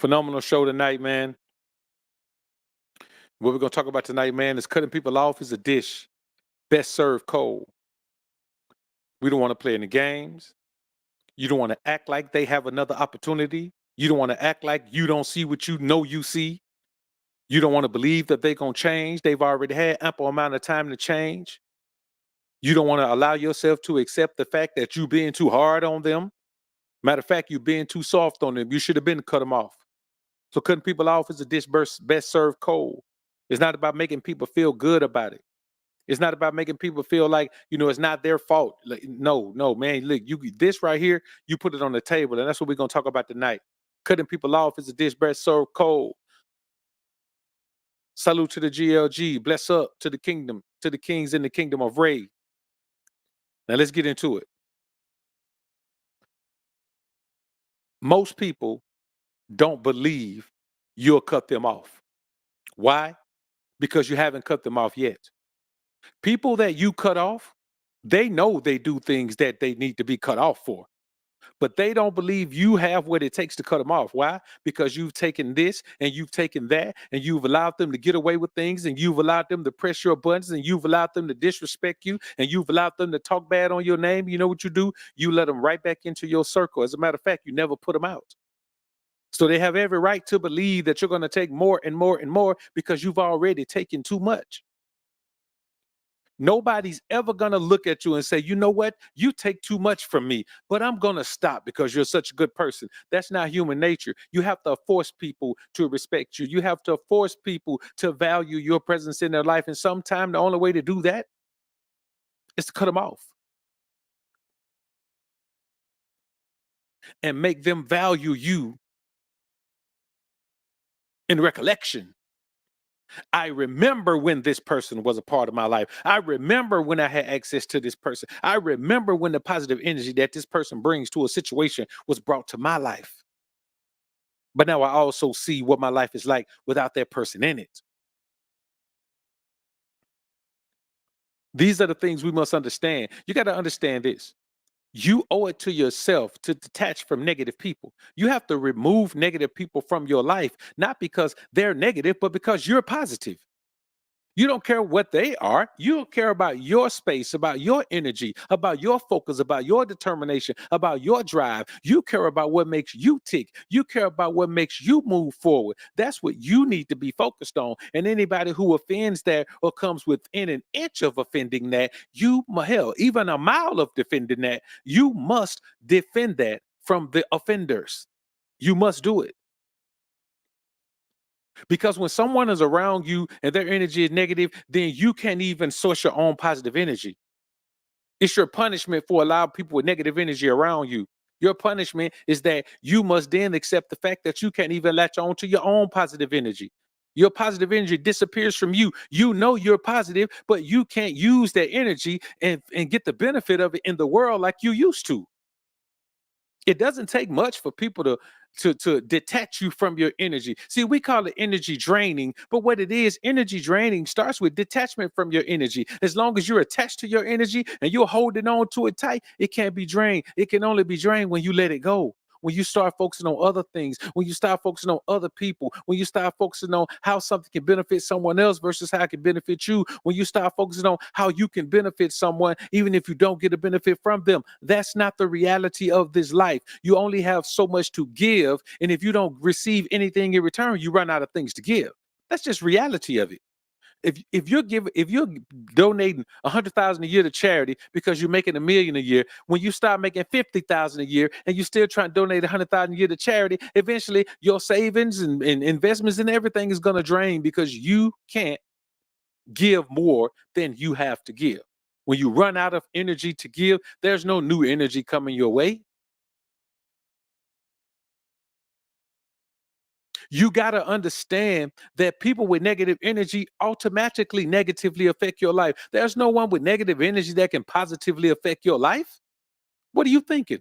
Phenomenal show tonight, man. What we're going to talk about tonight, man, is cutting people off is a dish best served cold. We don't want to play any games. You don't want to act like they have another opportunity. You don't want to act like you don't see what you know you see. You don't want to believe that they're going to change. They've already had ample amount of time to change. You don't want to allow yourself to accept the fact that you're being too hard on them. Matter of fact, you're being too soft on them. You should have been cut them off. So cutting people off is a dish best served cold. It's not about making people feel good about it. It's not about making people feel like, it's not their fault. Like, no, man. Look, this right here, you put it on the table, and that's what we're gonna talk about tonight. Cutting people off is a dish best served cold. Salute to the GLG. Bless up to the kingdom, to the kings in the kingdom of Ray. Now let's get into it. Most people don't believe you'll cut them off. Why? Because you haven't cut them off yet. People that you cut off, they know they do things that they need to be cut off for, but they don't believe you have what it takes to cut them off. Why? Because you've taken this and you've taken that and you've allowed them to get away with things and you've allowed them to press your buttons and you've allowed them to disrespect you and you've allowed them to talk bad on your name. You know what you do? You let them right back into your circle. As a matter of fact, you never put them out. So they have every right to believe that you're going to take more and more and more because you've already taken too much. Nobody's ever going to look at you and say, you know what, you take too much from me, but I'm going to stop because you're such a good person. That's not human nature. You have to force people to respect you. You have to force people to value your presence in their life. And sometimes the only way to do that is to cut them off and make them value you in recollection. I remember when this person was a part of my life. I remember when I had access to this person. I remember when the positive energy that this person brings to a situation was brought to my life. But now I also see what my life is like without that person in it. These are the things we must understand. You got to understand this. You owe it to yourself to detach from negative people. You have to remove negative people from your life, not because they're negative, but because you're positive. You don't care what they are. You don't care about your space, about your energy, about your focus, about your determination, about your drive. You care about what makes you tick. You care about what makes you move forward. That's what you need to be focused on. And anybody who offends that or comes within an inch of offending that, hell, even a mile of defending that, you must defend that from the offenders. You must do it. Because when someone is around you and their energy is negative, then you can't even source your own positive energy. It's your punishment for allowing people with negative energy around you. Your punishment is that you must then accept the fact that you can't even latch on to your own positive energy. Your positive energy disappears from you. You know you're positive, but you can't use that energy and get the benefit of it in the world like you used to. It doesn't take much for people to detach you from your energy. See, we call it energy draining, but what it is, energy draining starts with detachment from your energy. As long as you're attached to your energy and you're holding on to it tight, it can't be drained. It can only be drained when you let it go. When you start focusing on other things, when you start focusing on other people, when you start focusing on how something can benefit someone else versus how it can benefit you, when you start focusing on how you can benefit someone, even if you don't get a benefit from them, that's not the reality of this life. You only have so much to give. And if you don't receive anything in return, you run out of things to give. That's just reality of it. If you're donating 100,000 a year to charity because you're making $1 million a year, when you start making 50,000 a year and you still trying to donate 100,000 a year to charity, eventually your savings and investments and everything is going to drain because you can't give more than you have to give. When you run out of energy to give, there's no new energy coming your way. You got to understand that people with negative energy automatically negatively affect your life. There's no one with negative energy that can positively affect your life. What are you thinking?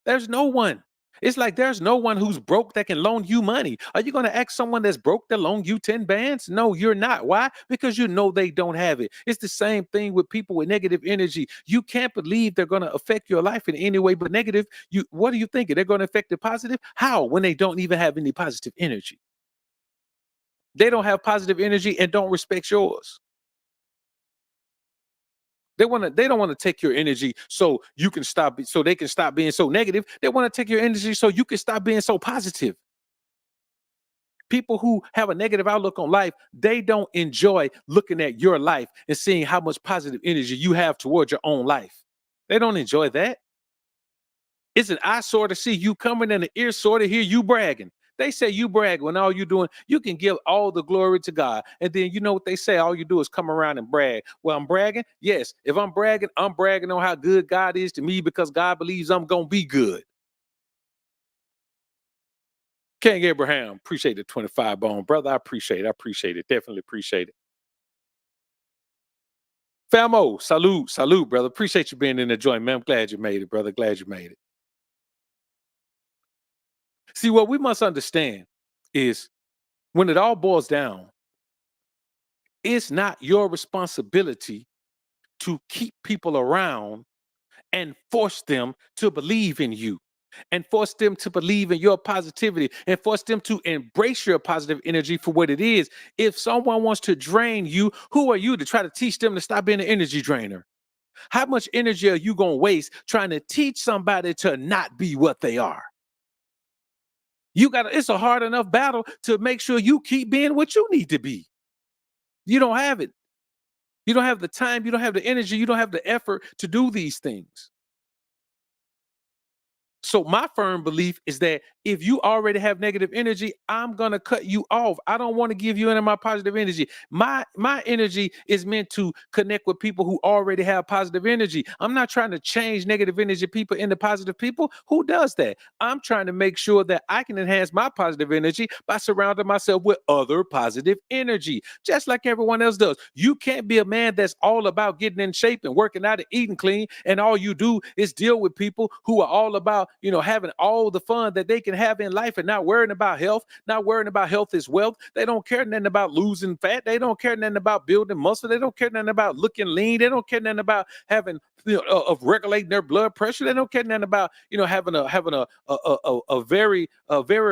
There's no one. It's like there's no one who's broke that can loan you money. Are you going to ask someone that's broke to loan you 10 bands? No, you're not. Why? Because you know they don't have it. It's the same thing with people with negative energy. You can't believe they're going to affect your life in any way but negative. You what are you thinking? They're going to affect it positive? How? When they don't even have any positive energy. They don't have positive energy and don't respect yours. They don't want to take your energy so you can stop so they can stop being so negative. They want to take your energy so you can stop being so positive. People who have a negative outlook on life, they don't enjoy looking at your life and seeing how much positive energy you have towards your own life. They don't enjoy that. It's an eyesore to see you coming and an ear sore to hear you bragging. They say you brag when all you're doing, you can give all the glory to God. And then you know what they say, all you do is come around and brag. Well, I'm bragging. Yes, if I'm bragging on how good God is to me because God believes I'm going to be good. King Abraham, appreciate the 25 bone. Brother, I appreciate it. I appreciate it. Definitely appreciate it. Famo, salute, salute, brother. Appreciate you being in the joint, man. I'm glad you made it, brother. Glad you made it. See, what we must understand is when it all boils down, it's not your responsibility to keep people around and force them to believe in you and force them to believe in your positivity and force them to embrace your positive energy for what it is. If someone wants to drain you, who are you to try to teach them to stop being an energy drainer? How much energy are you going to waste trying to teach somebody to not be what they are? It's a hard enough battle to make sure you keep being what you need to be. You don't have it. You don't have the time, you don't have the energy, you don't have the effort to do these things. So my firm belief is that if you already have negative energy, I'm gonna cut you off. I don't want to give you any of my positive energy. My energy is meant to connect with people who already have positive energy. I'm not trying to change negative energy people into positive people. Who does that? I'm trying to make sure that I can enhance my positive energy by surrounding myself with other positive energy, just like everyone else does. You can't be a man that's all about getting in shape and working out and eating clean, and all you do is deal with people who are all about having all the fun that they can have in life and not worrying about health, not worrying about health is wealth. They don't care nothing about losing fat. They don't care nothing about building muscle. They don't care nothing about looking lean. They don't care nothing about having of regulating their blood pressure. They don't care nothing about having a very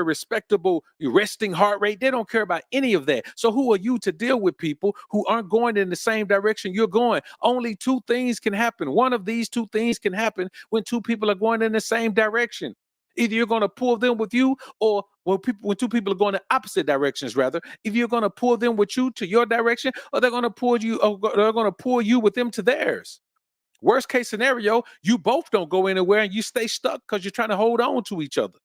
respectable resting heart rate. They don't care about any of that. So who are you to deal with people who aren't going in the same direction you're going? Only two things can happen. One of these two things can happen when two people are going in the same direction. Either you're going to pull them with you, or when two people are going in opposite directions, rather, if you're going to pull them with you to your direction, or they're going to pull you, or they're going to pull you with them to theirs. Worst case scenario, you both don't go anywhere and you stay stuck because you're trying to hold on to each other.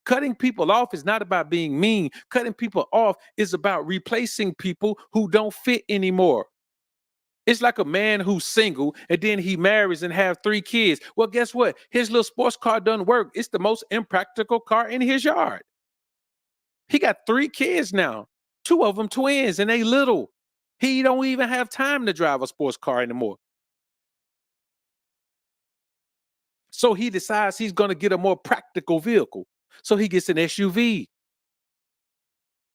Cutting people off is not about being mean. Cutting people off is about replacing people who don't fit anymore. It's like a man who's single and then he marries and have 3 kids. Well, guess what? His little sports car doesn't work. It's the most impractical car in his yard. He got 3 kids now, 2 of them twins, and they little. He don't even have time to drive a sports car anymore. So he decides he's going to get a more practical vehicle. So he gets an SUV.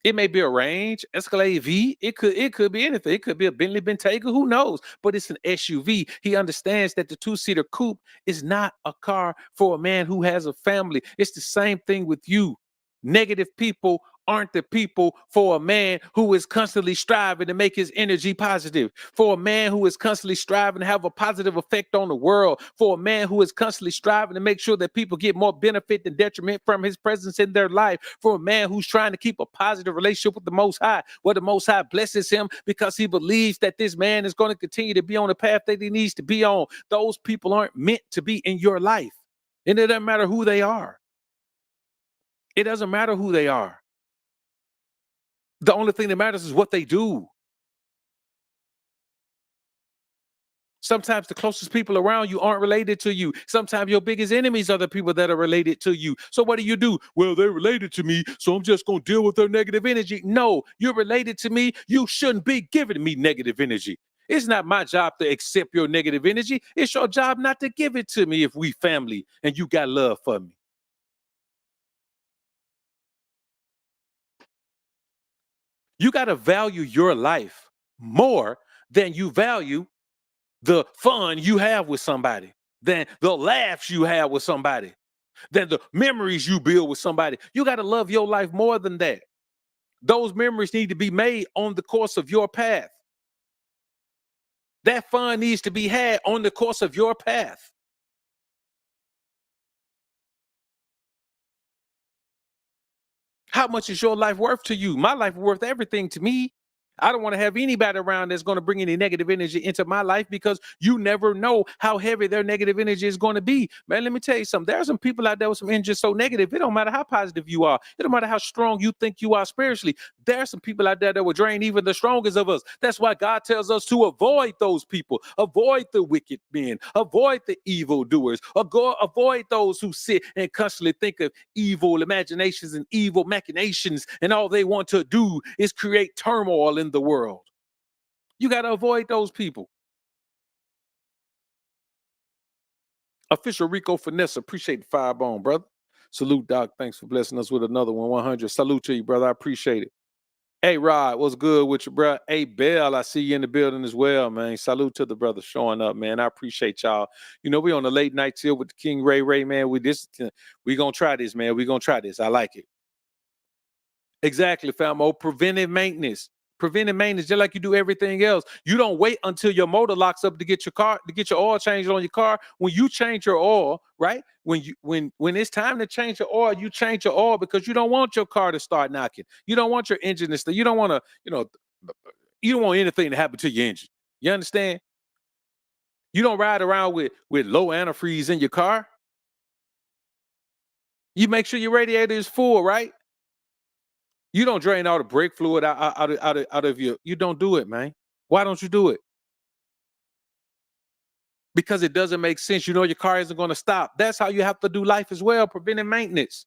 It may be a Range, Escalade V. It could be anything. It could be a Bentley Bentayga. Who knows? But it's an SUV. He understands that the 2-seater coupe is not a car for a man who has a family. It's the same thing with you. Negative people aren't the people for a man who is constantly striving to make his energy positive, for a man who is constantly striving to have a positive effect on the world, for a man who is constantly striving to make sure that people get more benefit than detriment from his presence in their life, for a man who's trying to keep a positive relationship with the Most High, where the Most High blesses him because he believes that this man is going to continue to be on the path that he needs to be on. Those people aren't meant to be in your life. And it doesn't matter who they are. It doesn't matter who they are. The only thing that matters is what they do. Sometimes the closest people around you aren't related to you. Sometimes your biggest enemies are the people that are related to you. So what do? Well, they're related to me, so I'm just going to deal with their negative energy. No, you're related to me. You shouldn't be giving me negative energy. It's not my job to accept your negative energy. It's your job not to give it to me if we family and you got love for me. You got to value your life more than you value the fun you have with somebody, than the laughs you have with somebody, than the memories you build with somebody. You got to love your life more than that. Those memories need to be made on the course of your path. That fun needs to be had on the course of your path. How much is your life worth to you? My life is worth everything to me. I don't want to have anybody around that's going to bring any negative energy into my life, because you never know how heavy their negative energy is going to be. Man, let me tell you something. There are some people out there with some energy so negative. It don't matter how positive you are. It don't matter how strong you think you are spiritually. There are some people out there that will drain even the strongest of us. That's why God tells us to avoid those people, avoid the wicked men, avoid the evildoers, or avoid those who sit and constantly think of evil imaginations and evil machinations, and all they want to do is create turmoil in the world. You got to avoid those people. Official Rico Finesse, appreciate the firebone, brother. Salute, Doc. Thanks for blessing us with another one. 100. Salute to you, brother. I appreciate it. Hey, Rod, what's good with you, bro? Hey, Bell, I see you in the building as well, man. Salute to the brother showing up, man. I appreciate y'all. You know, we on the late night till with the King Ray, man. We gonna try this, man. We gonna try this. I like it. Exactly, famo. Preventive maintenance. Preventive maintenance, just like you do everything else. You don't wait until your motor locks up to get your car, to get your oil changed on your car. When you change your oil, right? When it's time to change your oil, you change your oil because you don't want your car to start knocking. You don't want your engine to start. You don't want to, you don't want anything to happen to your engine. You understand? You don't ride around with low antifreeze in your car. You make sure your radiator is full, right? You don't drain all the brake fluid out of your. You don't do it, man. Why don't you do it? Because it doesn't make sense. You know your car isn't going to stop. That's how you have to do life as well. Preventive maintenance.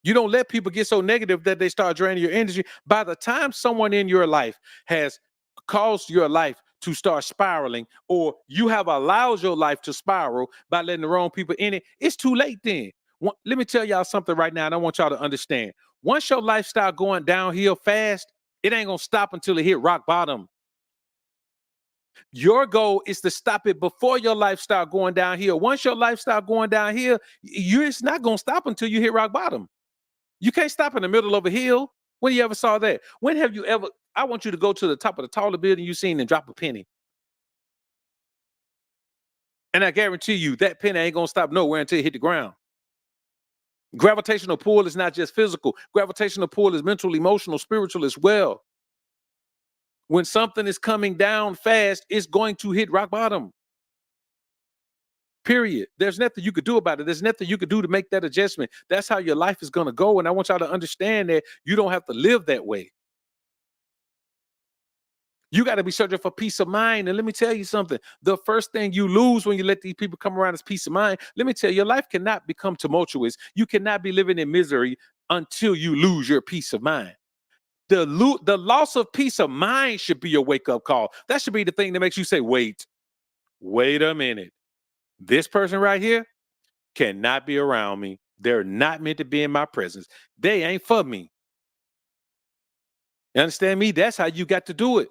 You don't let people get so negative that they start draining your energy. By the time someone in your life has caused your life to start spiraling, or you have allowed your life to spiral by letting the wrong people in it, it's too late then. Let me tell y'all something right now, and I want y'all to understand. Once your life start going downhill fast, it ain't gonna stop until it hit rock bottom. Your goal is to stop it before your life start going downhill. Once your life start going downhill, it's not gonna stop until you hit rock bottom. You can't stop in the middle of a hill. When you ever saw that? When have you ever? I want you to go to the top of the taller building you seen and drop a penny. And I guarantee you that penny ain't gonna stop nowhere until it hit the ground. Gravitational pull is not just physical. Gravitational pull is mental, emotional, spiritual as well. When something is coming down fast, it's going to hit rock bottom. Period. There's nothing you could do about it. There's nothing you could do to make that adjustment. That's how your life is going to go. And I want y'all to understand that you don't have to live that way. You got to be searching for peace of mind. And let me tell you something. The first thing you lose when you let these people come around is peace of mind. Let me tell you, your life cannot become tumultuous. You cannot be living in misery until you lose your peace of mind. The loss of peace of mind should be your wake-up call. That should be the thing that makes you say, wait a minute. This person right here cannot be around me. They're not meant to be in my presence. They ain't for me. You understand me? That's how you got to do it.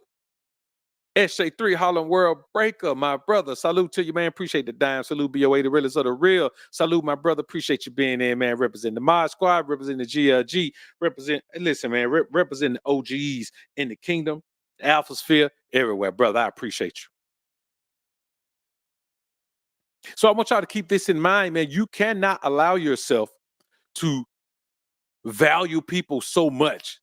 SJ3 Harlem World Breaker, my brother. Salute to you, man. Appreciate the dime. Salute BOA, the realest of the real. Salute, my brother. Appreciate you being there, man. Represent the Mod Squad, represent the GLG, listen, man, represent the OGs in the kingdom, the Alpha Sphere, everywhere, brother. I appreciate you. So I want y'all to keep this in mind, man. You cannot allow yourself to value people so much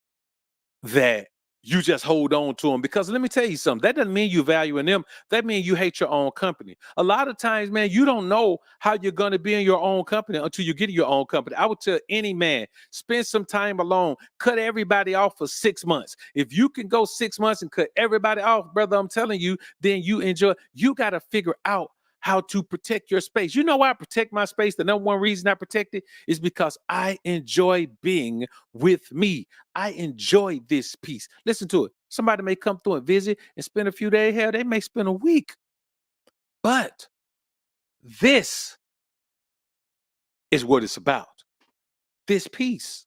that you just hold on to them. Because let me tell you something, that doesn't mean you valuing them. That means you hate your own company. A lot of times, man, you don't know how you're going to be in your own company until you get in your own company. I would tell any man, spend some time alone, cut everybody off for 6 months. If you can go 6 months and cut everybody off, brother, I'm telling you, then you enjoy. You got to figure out how to protect your space. You know why I protect my space? The number one reason I protect it is because I enjoy being with me. I enjoy this piece. Listen to it. Somebody may come through and visit and spend a few days. Hell, they may spend a week. But this is what it's about. This piece.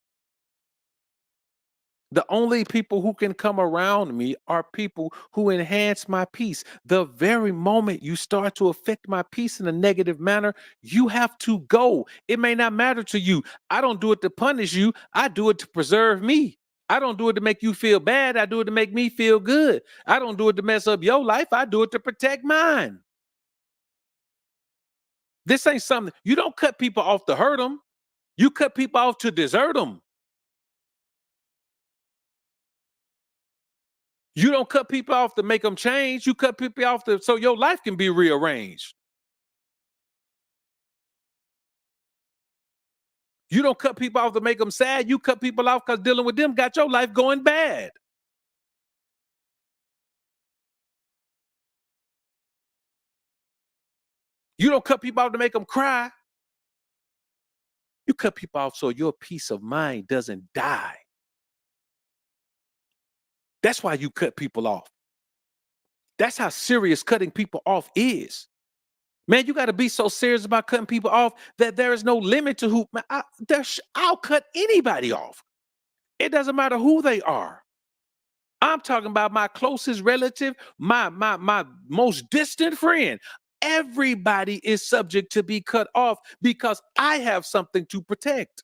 The only people who can come around me are people who enhance my peace. The very moment you start to affect my peace in a negative manner, you have to go. It may not matter to you. I don't do it to punish you, I do it to preserve me. I don't do it to make you feel bad. I do it to make me feel good. I don't do it to mess up your life. I do it to protect mine. This ain't something you don't cut people off to hurt them. You cut people off to desert them. You don't cut people off to make them change. You cut people off to so your life can be rearranged. You don't cut people off to make them sad. You cut people off because dealing with them got your life going bad. You don't cut people off to make them cry. You cut people off so your peace of mind doesn't die. That's why you cut people off. That's how serious cutting people off is. Man, you got to be so serious about cutting people off that there is no limit to who man, I'll cut anybody off. It doesn't matter who they are. I'm talking about my closest relative, my most distant friend. Everybody is subject to be cut off because I have something to protect.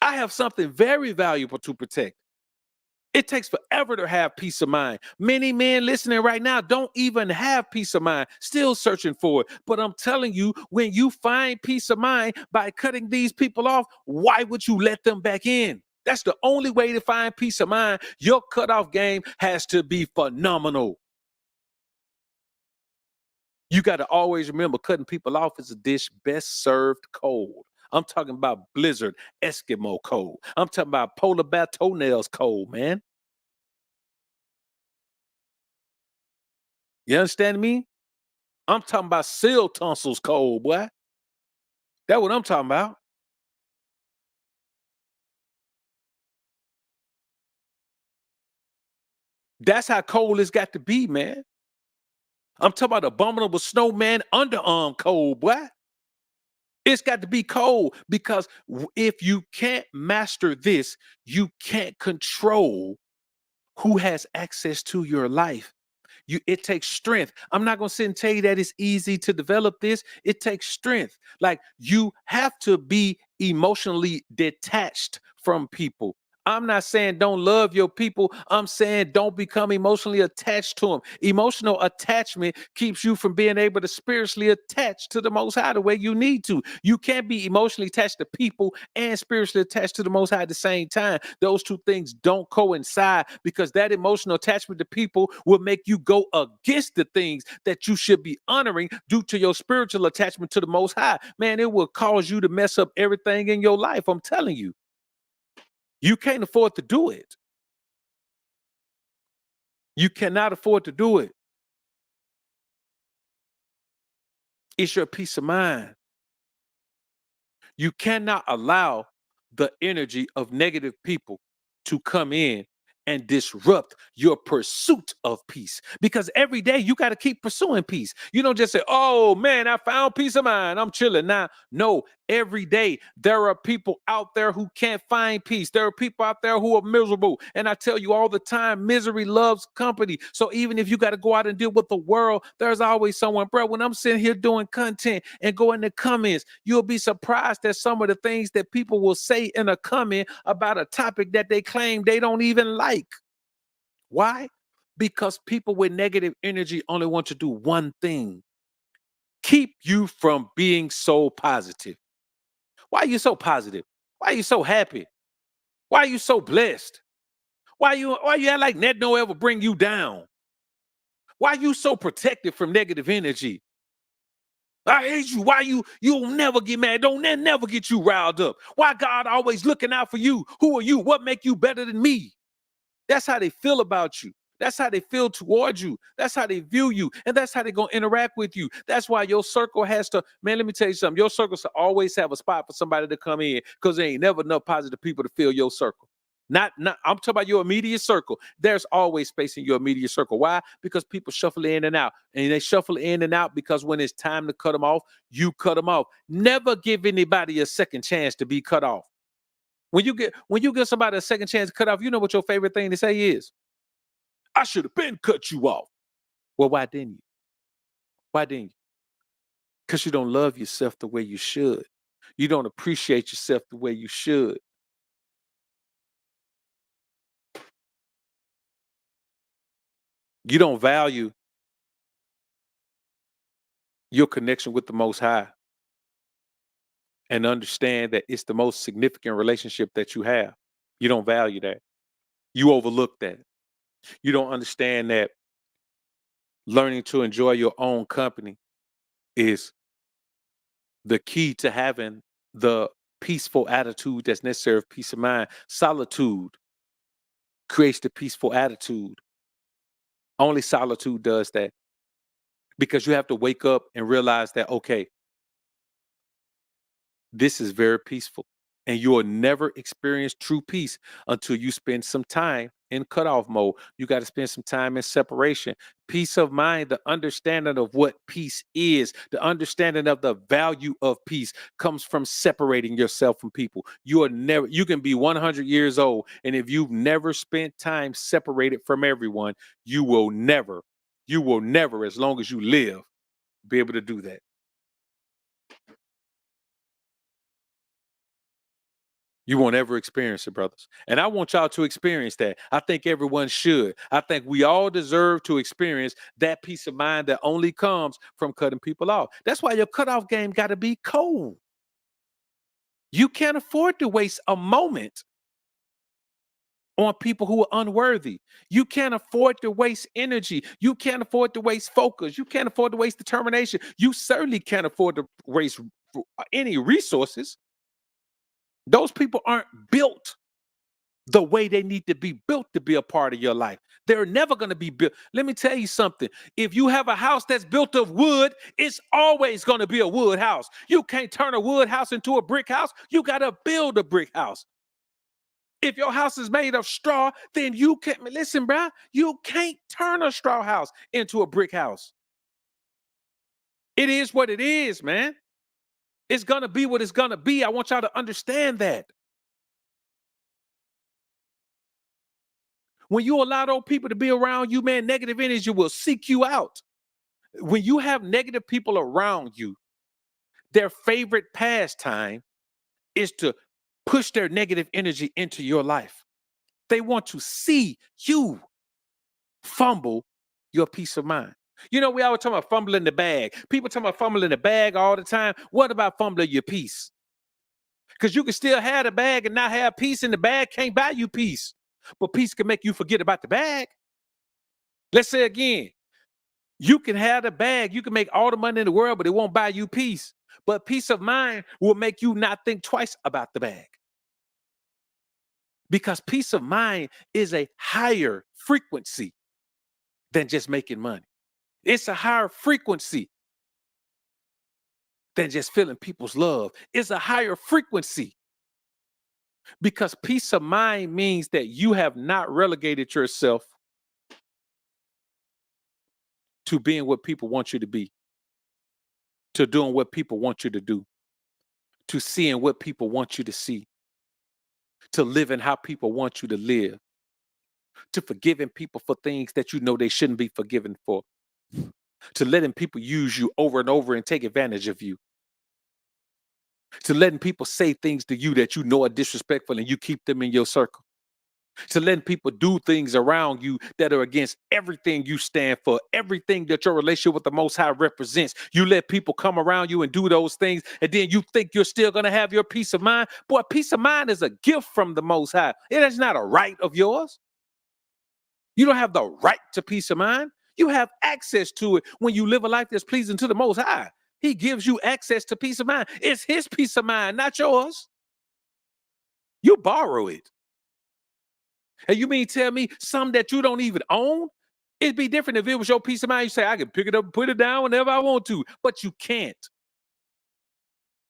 I have something very valuable to protect. It takes forever to have peace of mind. Many men listening right now don't even have peace of mind, still searching for it. But I'm telling you, when you find peace of mind by cutting these people off, why would you let them back in? That's the only way to find peace of mind. Your cutoff game has to be phenomenal. You got to always remember cutting people off is a dish best served cold. I'm talking about blizzard Eskimo cold. I'm talking about polar bear toenails cold, man. You understand me? I'm talking about seal tonsils cold, boy. That's what I'm talking about. That's how cold it's got to be, man. I'm talking about abominable snowman underarm cold, boy. It's got to be cold because if you can't master this, you can't control who has access to your life. It takes strength. I'm not going to sit and tell you that it's easy to develop this. It takes strength. Like you have to be emotionally detached from people. I'm not saying don't love your people. I'm saying don't become emotionally attached to them. Emotional attachment keeps you from being able to spiritually attach to the Most High the way you need to. You can't be emotionally attached to people and spiritually attached to the Most High at the same time. Those two things don't coincide because that emotional attachment to people will make you go against the things that you should be honoring due to your spiritual attachment to the Most High. Man, it will cause you to mess up everything in your life. I'm telling you. You can't afford to do it. You cannot afford to do it. It's your peace of mind. You cannot allow the energy of negative people to come in and disrupt your pursuit of peace because every day you got to keep pursuing peace. You don't just say, oh man, I found peace of mind, I'm chilling now. No, every day there are people out there who can't find peace. There are people out there who are miserable, and I tell you all the time, misery loves company. So even if you got to go out and deal with the world, there's always someone. Bro, when I'm sitting here doing content and go in the comments, you'll be surprised at some of the things that people will say in a comment about a topic that they claim they don't even like. Why? Because people with negative energy only want to do one thing: keep you from being so positive. Why are you so positive? Why are you so happy? Why are you so blessed? Why you act like that don't ever bring you down? Why are you so protected from negative energy? I hate you. Why you'll never get mad? Don't never get you riled up. Why God always looking out for you? Who are you? What make you better than me? That's how they feel about you. That's how they feel towards you. That's how they view you. And that's how they're going to interact with you. That's why your circle has to, man, let me tell you something. Your circle should always have a spot for somebody to come in because there ain't never enough positive people to fill your circle. Not, I'm talking about your immediate circle. There's always space in your immediate circle. Why? Because people shuffle in and out. And they shuffle in and out because when it's time to cut them off, you cut them off. Never give anybody a second chance to be cut off. When you give somebody a second chance to cut off, you know what your favorite thing to say is? I should have been cut you off. Well, why didn't you? Why didn't you? Because you don't love yourself the way you should. You don't appreciate yourself the way you should. You don't value your connection with the Most High and understand that it's the most significant relationship that you have. You don't value that. You overlook that. You don't understand that learning to enjoy your own company is the key to having the peaceful attitude that's necessary for peace of mind. Solitude creates the peaceful attitude. Only solitude does that because you have to wake up and realize that, okay, this is very peaceful. And you will never experience true peace until you spend some time in cutoff mode. You got to spend some time in separation. Peace of mind, the understanding of what peace is, the understanding of the value of peace comes from separating yourself from people. You can be 100 years old. And if you've never spent time separated from everyone, you will never, as long as you live, be able to do that. You won't ever experience it, brothers. And I want y'all to experience that. I think everyone should. I think we all deserve to experience that peace of mind that only comes from cutting people off. That's why your cutoff game got to be cold. You can't afford to waste a moment on people who are unworthy. You can't afford to waste energy. You can't afford to waste focus. You can't afford to waste determination. You certainly can't afford to waste any resources. Those people aren't built the way they need to be built to be a part of your life. They're never going to be built. Let me tell you something. If you have a house that's built of wood, it's always going to be a wood house. You can't turn a wood house into a brick house. You got to build a brick house. If your house is made of straw, then you can't listen, bro. You can't turn a straw house into a brick house. It is what it is, man. It's going to be what it's going to be. I want y'all to understand that. When you allow those people to be around you, man, negative energy will seek you out. When you have negative people around you, their favorite pastime is to push their negative energy into your life. They want to see you fumble your peace of mind. You know, we always talk about fumbling the bag. People talk about fumbling the bag all the time. What about fumbling your peace? Because you can still have the bag and not have peace, and the bag can't buy you peace. But peace can make you forget about the bag. Let's say again, you can have the bag, you can make all the money in the world, but it won't buy you peace. But peace of mind will make you not think twice about the bag. Because peace of mind is a higher frequency than just making money. It's a higher frequency than just feeling people's love. It's a higher frequency because peace of mind means that you have not relegated yourself to being what people want you to be, to doing what people want you to do, to seeing what people want you to see, to living how people want you to live, to forgiving people for things that you know they shouldn't be forgiven for, to letting people use you over and over and take advantage of you, to letting people say things to you that you know are disrespectful and you keep them in your circle, to letting people do things around you that are against everything you stand for, everything that your relationship with the Most High represents. You let people come around you and do those things, and then you think you're still going to have your peace of mind. Boy, peace of mind is a gift from the Most High. It is not a right of yours. You don't have the right to peace of mind. You have access to it when you live a life that's pleasing to the Most High. He gives you access to peace of mind. It's his peace of mind, not yours. You borrow it. And you mean tell me some that you don't even own? It'd be different if it was your peace of mind. You say, I can pick it up and put it down whenever I want to, but you can't.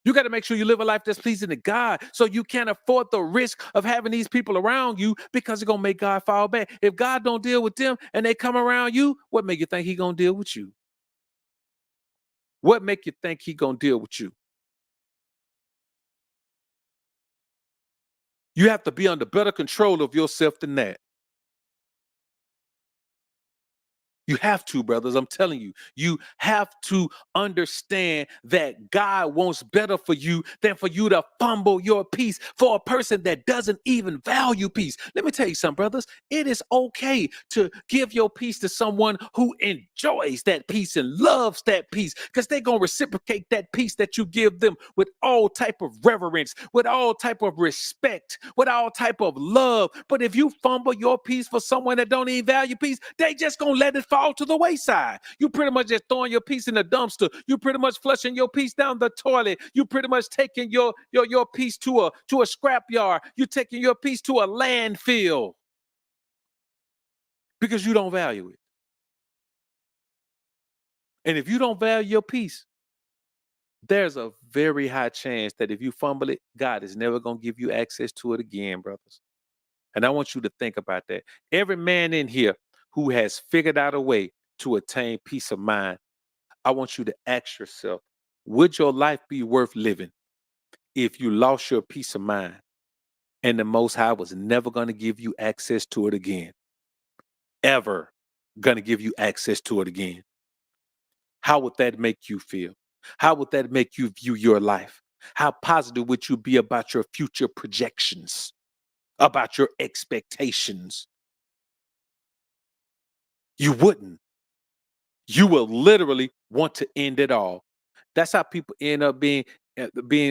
You got to make sure you live a life that's pleasing to God so you can't afford the risk of having these people around you because it's going to make God fall back. If God don't deal with them and they come around you, what make you think he going to deal with you? What make you think he going to deal with you? You have to be under better control of yourself than that. You have to, brothers. I'm telling you, you have to understand that God wants better for you than for you to fumble your peace for a person that doesn't even value peace. Let me tell you something, brothers. It is okay to give your peace to someone who enjoys that peace and loves that peace, because they're going to reciprocate that peace that you give them with all type of reverence, with all type of respect, with all type of love. But if you fumble your peace for someone that don't even value peace, they just going to let it fall to the wayside. You pretty much just throwing your piece in the dumpster. You pretty much flushing your piece down the toilet. You pretty much taking your piece to a scrap yard. You taking your piece to a landfill because you don't value it. And if you don't value your piece, there's a very high chance that if you fumble it, God is never going to give you access to it again, brothers. And I want you to think about that. Every man in here who has figured out a way to attain peace of mind, I want you to ask yourself, would your life be worth living if you lost your peace of mind and the Most High was never going to give you access to it again? Ever going to give you access to it again? How would that make you feel? How would that make you view your life? How positive would you be about your future projections, about your expectations? You wouldn't. You will literally want to end it all. That's how people end up being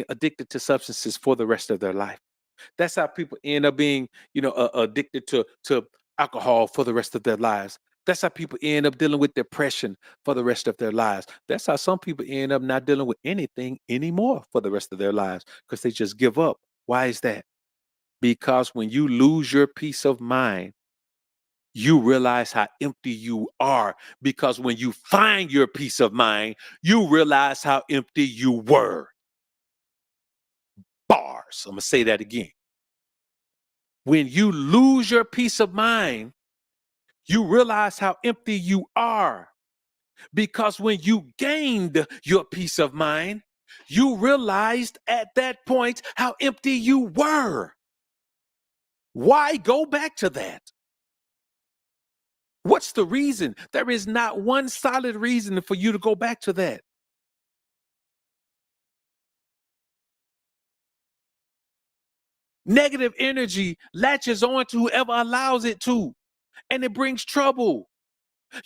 addicted to substances for the rest of their life. That's how people end up being, addicted to alcohol for the rest of their lives. That's how people end up dealing with depression for the rest of their lives. That's how some people end up not dealing with anything anymore for the rest of their lives because they just give up. Why is that? Because when you lose your peace of mind, you realize how empty you are, because when you find your peace of mind, you realize how empty you were. Bars. I'm going to say that again. When you lose your peace of mind, you realize how empty you are, because when you gained your peace of mind, you realized at that point how empty you were. Why go back to that? What's the reason? There is not one solid reason for you to go back to that. Negative energy latches on to whoever allows it to, and it brings trouble.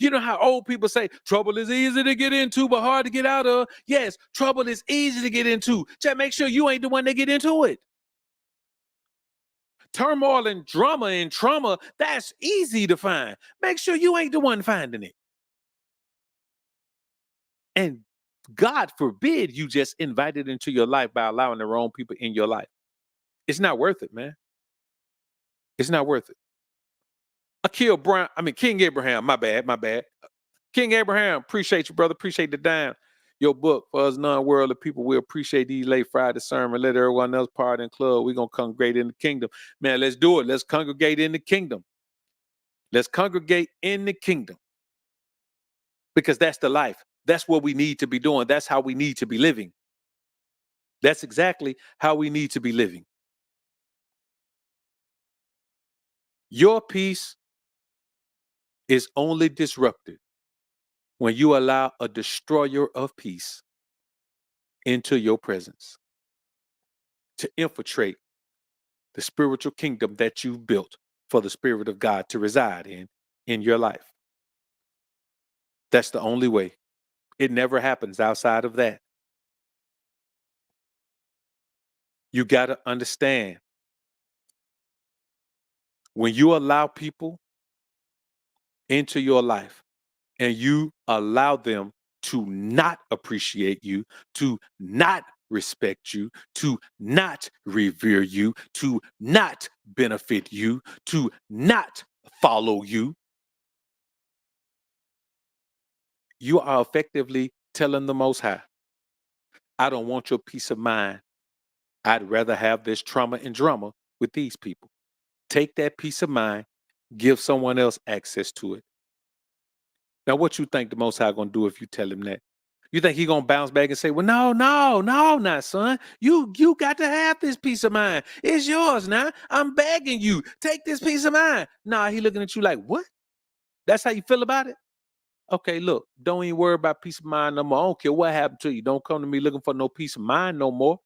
You know how old people say trouble is easy to get into but hard to get out of? Yes, trouble is easy to get into. Just make sure you ain't the one that get into it. Turmoil and drama and trauma, that's easy to find. Make sure you ain't the one finding it. And God forbid you just invite it into your life by allowing the wrong people in your life. It's not worth it, man. It's not worth it. King Abraham, my bad. King Abraham, appreciate you, brother. Appreciate the dime. Your book for us non-worldly people. We appreciate these late Friday sermon. Let everyone else part in club. We're gonna congregate in the kingdom. Man, let's do it. Let's congregate in the kingdom. Let's congregate in the kingdom. Because that's the life. That's what we need to be doing. That's how we need to be living. That's exactly how we need to be living. Your peace is only disrupted when you allow a destroyer of peace into your presence to infiltrate the spiritual kingdom that you've built for the Spirit of God to reside in your life. That's the only way. It never happens outside of that. You got to understand, when you allow people into your life and you allow them to not appreciate you, to not respect you, to not revere you, to not benefit you, to not follow you, you are effectively telling the Most High, I don't want your peace of mind. I'd rather have this trauma and drama with these people. Take that peace of mind, give someone else access to it. Now, what you think the Most High gonna do if you tell him that? You think he gonna bounce back and say, "Well, no, no, no, not son. You got to have this peace of mind. It's yours now. I'm begging you, take this peace of mind." Nah, he looking at you like, "What? That's how you feel about it?" Okay, look, don't even worry about peace of mind no more. I don't care what happened to you. Don't come to me looking for no peace of mind no more,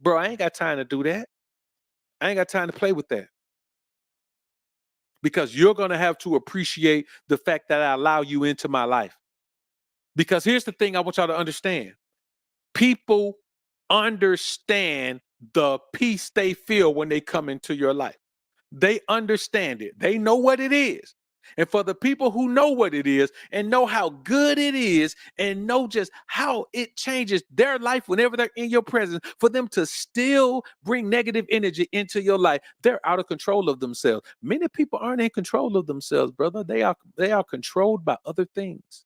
bro. I ain't got time to do that. I ain't got time to play with that because you're gonna have to appreciate the fact that I allow you into my life. Because here's the thing I want y'all to understand. People understand the peace they feel when they come into your life. They understand it. They know what it is. And for the people who know what it is and know how good it is and know just how it changes their life whenever they're in your presence, for them to still bring negative energy into your life, they're out of control of themselves. Many people aren't in control of themselves, brother. They are controlled by other things.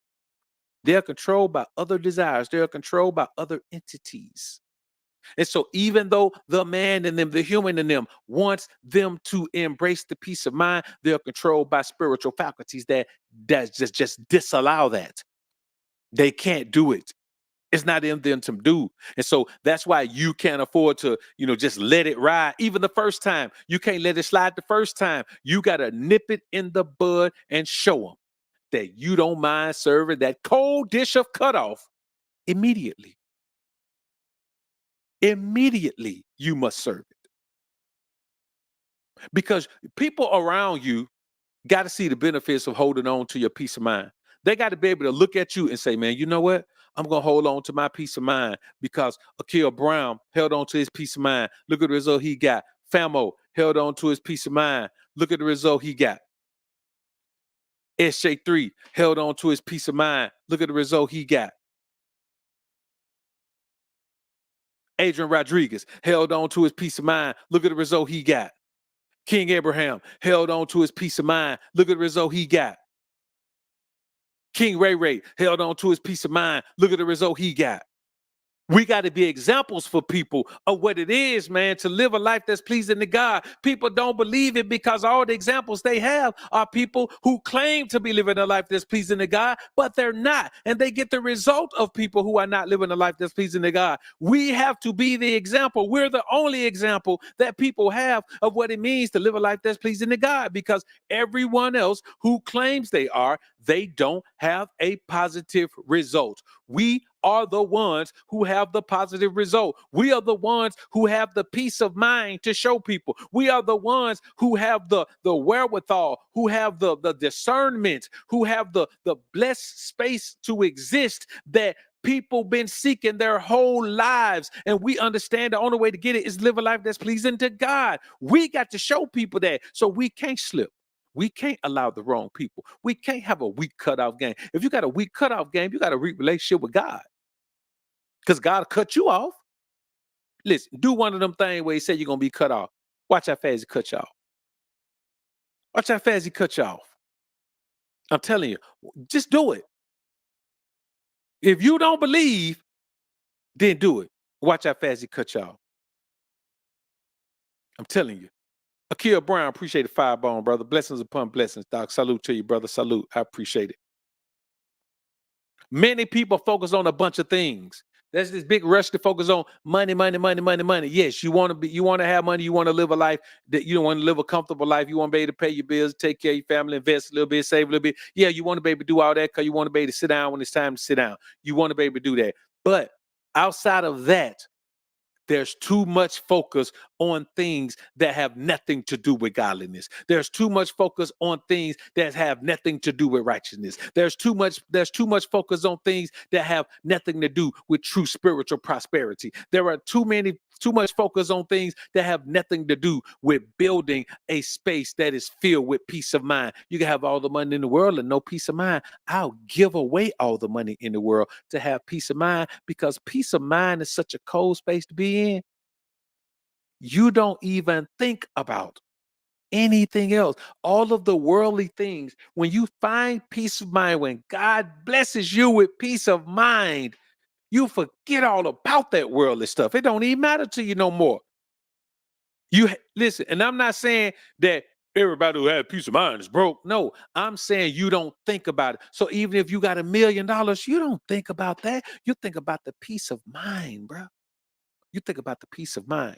They are controlled by other desires. They are controlled by other entities. And so, even though the man in them, the human in them, wants them to embrace the peace of mind, they're controlled by spiritual faculties that just disallow that. They can't do it. It's not in them to do. And so that's why you can't afford to, just let it ride. Even the first time, you can't let it slide the first time. You got to nip it in the bud and show them that you don't mind serving that cold dish of cutoff immediately. Immediately, you must serve it because people around you got to see the benefits of holding on to your peace of mind. They got to be able to look at you and say, man, you know what? I'm going to hold on to my peace of mind because Akil Brown held on to his peace of mind. Look at the result he got. Famo held on to his peace of mind. Look at the result he got. SJ3 held on to his peace of mind. Look at the result he got. Adrian Rodriguez held on to his peace of mind. Look at the result he got. King Abraham held on to his peace of mind. Look at the result he got. King Ray Ray held on to his peace of mind. Look at the result he got. We got to be examples for people of what it is, man, to live a life that's pleasing to God. People don't believe it because all the examples they have are people who claim to be living a life that's pleasing to God, but they're not. And they get the result of people who are not living a life that's pleasing to God. We have to be the example. We're the only example that people have of what it means to live a life that's pleasing to God, because everyone else who claims they don't have a positive result. We are the ones who have the positive result. We are the ones who have the peace of mind to show people. We are the ones who have the wherewithal, who have the discernment, who have the blessed space to exist that people been seeking their whole lives. And we understand the only way to get it is live a life that's pleasing to God. We got to show people that, so we can't slip. We can't allow the wrong people. We can't have a weak cutoff game. If you got a weak cutoff game, you got a weak relationship with God, because God will cut you off. Listen, do one of them things where he said you're going to be cut off. Watch how fast he cut you off. Watch how fast he cut you off. I'm telling you, just do it. If you don't believe, then do it. Watch how fast he cut you off. I'm telling you. Akil Brown, appreciate the firebone, brother. Blessings upon blessings, Doc. Salute to you, brother. Salute. I appreciate it. Many people focus on a bunch of things. There's this big rush to focus on money, money, money, money, money. Yes, you want to have money. You want to live a life that you want to live a comfortable life. You want to be able to pay your bills, take care of your family, invest a little bit, save a little bit. Yeah, you want to be able to do all that because you want to be able to sit down when it's time to sit down. You want to be able to do that. But outside of that, there's too much focus on things that have nothing to do with godliness. There's too much focus on things that have nothing to do with righteousness. There's too much focus on things that have nothing to do with true spiritual prosperity. There are too much focus on things that have nothing to do with building a space that is filled with peace of mind. You can have all the money in the world and no peace of mind. I'll give away all the money in the world to have peace of mind, because peace of mind is such a cold space to be in. You don't even think about anything else. All of the worldly things, when you find peace of mind, when God blesses you with peace of mind, you forget all about that worldly stuff. It don't even matter to you no more. You listen, and I'm not saying that Everybody who has peace of mind is broke. No, I'm saying you don't think about it. So even if you got $1 million, you don't think about that. You think about the peace of mind, bro. You think about the peace of mind.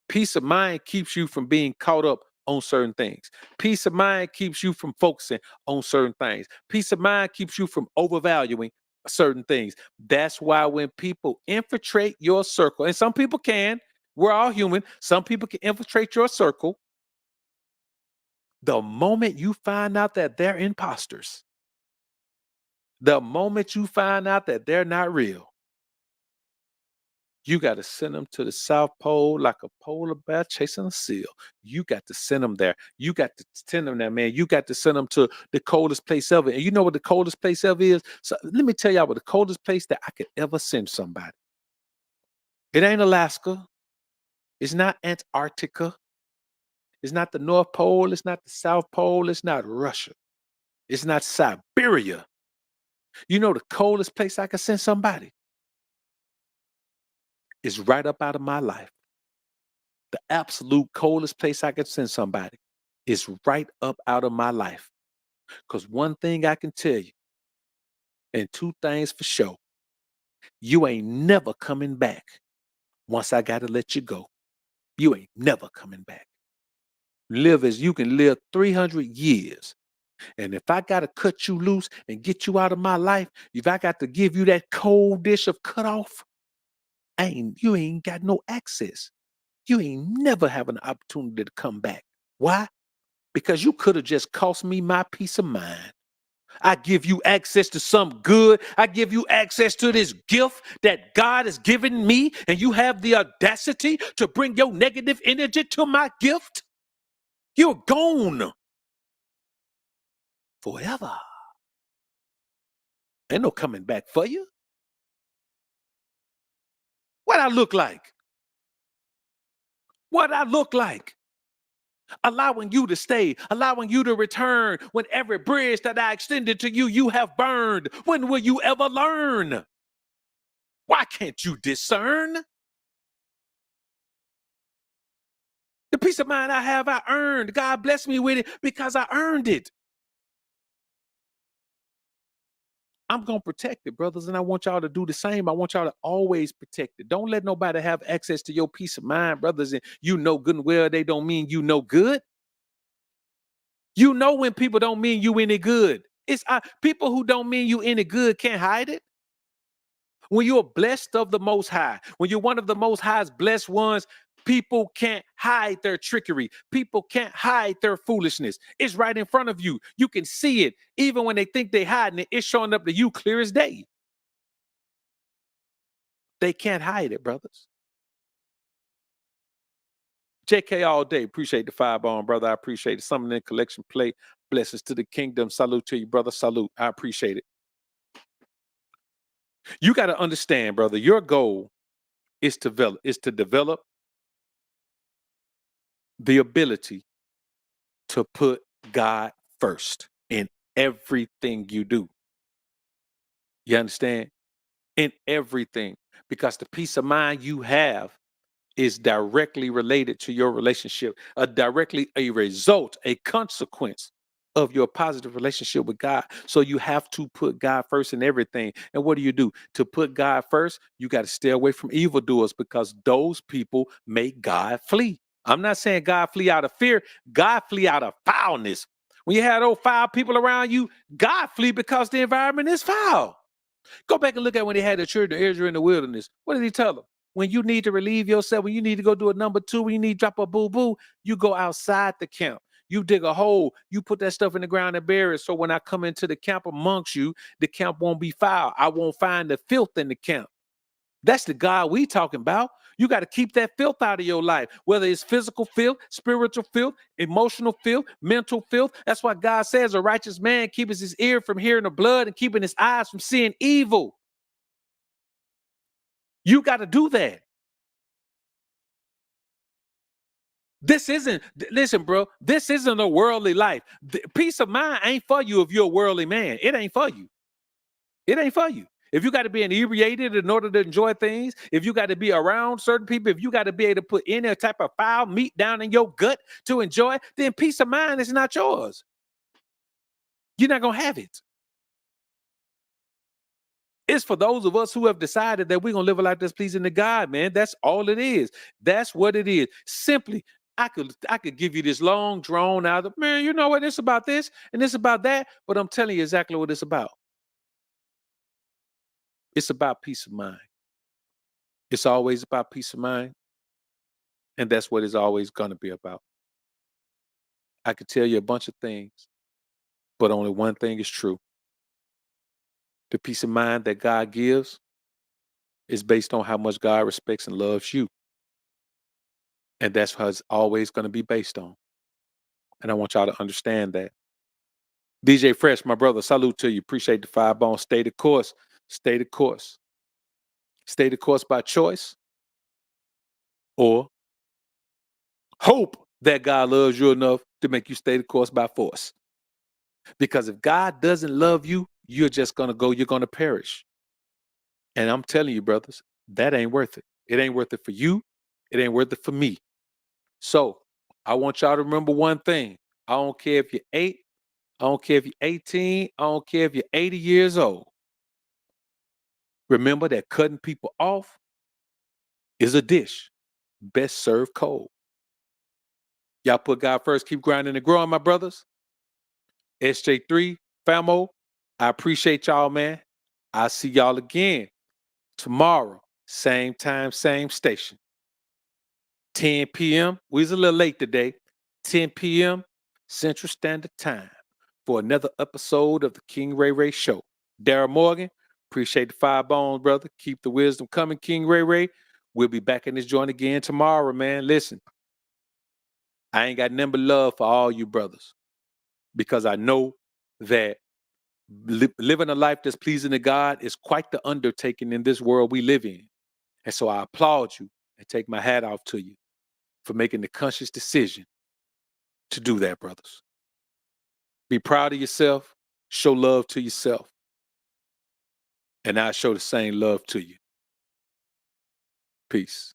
Peace of mind keeps you from being caught up on certain things. Peace of mind keeps you from focusing on certain things. Peace of mind keeps you from overvaluing certain things. That's why when people infiltrate your circle, and some people can, we're all human, some people can infiltrate your circle. The moment you find out that they're imposters, the moment you find out that they're not real, you got to send them to the South Pole like a polar bear chasing a seal. You got to send them there. You got to send them there, man. You got to send them to the coldest place ever. And you know what the coldest place ever is? So let me tell y'all what the coldest place that I could ever send somebody. It ain't Alaska. It's not Antarctica. It's not the North Pole. It's not the South Pole. It's not Russia. It's not Siberia. You know the coldest place I could send somebody is right up out of my life. The absolute coldest place I could send somebody is right up out of my life. Because one thing I can tell you, and two things for sure, you ain't never coming back once I got to let you go. You ain't never coming back. Live as you can live 300 years. And if I got to cut you loose and get you out of my life, if I got to give you that cold dish of cut off, you ain't got no access. You ain't never have an opportunity to come back. Why? Because you could have just cost me my peace of mind. I give you access to some good. I give you access to this gift that God has given me, and you have the audacity to bring your negative energy to my gift. You're gone forever. Ain't no coming back for you. What I look like? What I look like? Allowing you to stay, allowing you to return when every bridge that I extended to you, you have burned. When will you ever learn? Why can't you discern? The peace of mind I have, I earned. God bless me with it because I earned it. I'm going to protect it, brothers, and I want y'all to do the same. I want y'all to always protect it. Don't let nobody have access to your peace of mind, brothers, and you know good and well they don't mean you no good. You know when people don't mean you any good. It's people who don't mean you any good can't hide it. When you're blessed of the Most High, when you're one of the Most High's blessed ones, people can't hide their trickery. People can't hide their foolishness. It's right in front of you. You can see it. Even when they think they're hiding it, it's showing up to you clear as day. They can't hide it, brothers. JK all day. Appreciate the firebomb, brother. I appreciate it. Something in collection plate. Blessings to the kingdom. Salute to you, brother. Salute. I appreciate it. You got to understand, brother, your goal is to develop the ability to put God first in everything you do. You understand? In everything. Because the peace of mind you have is directly related to your relationship, directly a result, a consequence of your positive relationship with God. So you have to put God first in everything. And what do? To put God first, you got to stay away from evildoers because those people make God flee. I'm not saying God flee out of fear, God flee out of foulness. When you have those foul people around you, God flee because the environment is foul. Go back and look at when they had the children of Israel in the wilderness. What did he tell them? When you need to relieve yourself, when you need to go do a number two, when you need to drop a boo-boo, you go outside the camp. You dig a hole, you put that stuff in the ground and bury it. So when I come into the camp amongst you, the camp won't be foul. I won't find the filth in the camp. That's the God we talking about. You got to keep that filth out of your life, whether it's physical filth, spiritual filth, emotional filth, mental filth. That's why God says a righteous man keeps his ear from hearing the blood and keeping his eyes from seeing evil. You got to do that. Listen, bro, this isn't a worldly life. Peace of mind ain't for you if you're a worldly man. It ain't for you. It ain't for you. If you got to be inebriated in order to enjoy things, if you got to be around certain people, if you got to be able to put any type of foul meat down in your gut to enjoy, then peace of mind is not yours. You're not going to have it. It's for those of us who have decided that we're going to live a life that's pleasing to God, man. That's all it is. That's what it is. Simply, I could give you this long drawn out, man, you know what? It's about this and it's about that. But I'm telling you exactly what it's about. It's about peace of mind. It's always about peace of mind. And that's what it's always going to be about. I could tell you a bunch of things, but only one thing is true. The peace of mind that God gives is based on how much God respects and loves you. And that's how it's always going to be based on. And I want y'all to understand that. DJ Fresh, my brother, salute to you. Appreciate the 5 bones. Stay the course. Stay the course. Stay the course by choice or hope that God loves you enough to make you stay the course by force. Because if God doesn't love you, you're just going to go, you're going to perish. And I'm telling you, brothers, that ain't worth it. It ain't worth it for you. It ain't worth it for me. So I want y'all to remember one thing. I don't care if you're 8. I don't care if you're 18. I don't care if you're 80 years old. Remember that cutting people off is a dish best served cold. Y'all put God first. Keep grinding and growing, my brothers. SJ3, Famo, I appreciate y'all, man. I'll see y'all again tomorrow. Same time, same station. 10 p.m. We was a little late today. 10 p.m. Central Standard Time for another episode of the King Ray Ray Show. Darryl Morgan, appreciate the 5 bones, brother. Keep the wisdom coming, King Ray Ray. We'll be back in this joint again tomorrow, man. Listen, I ain't got nothing but love for all you brothers because I know that living a life that's pleasing to God is quite the undertaking in this world we live in. And so I applaud you and take my hat off to you for making the conscious decision to do that, brothers. Be proud of yourself, show love to yourself, and I show the same love to you. Peace.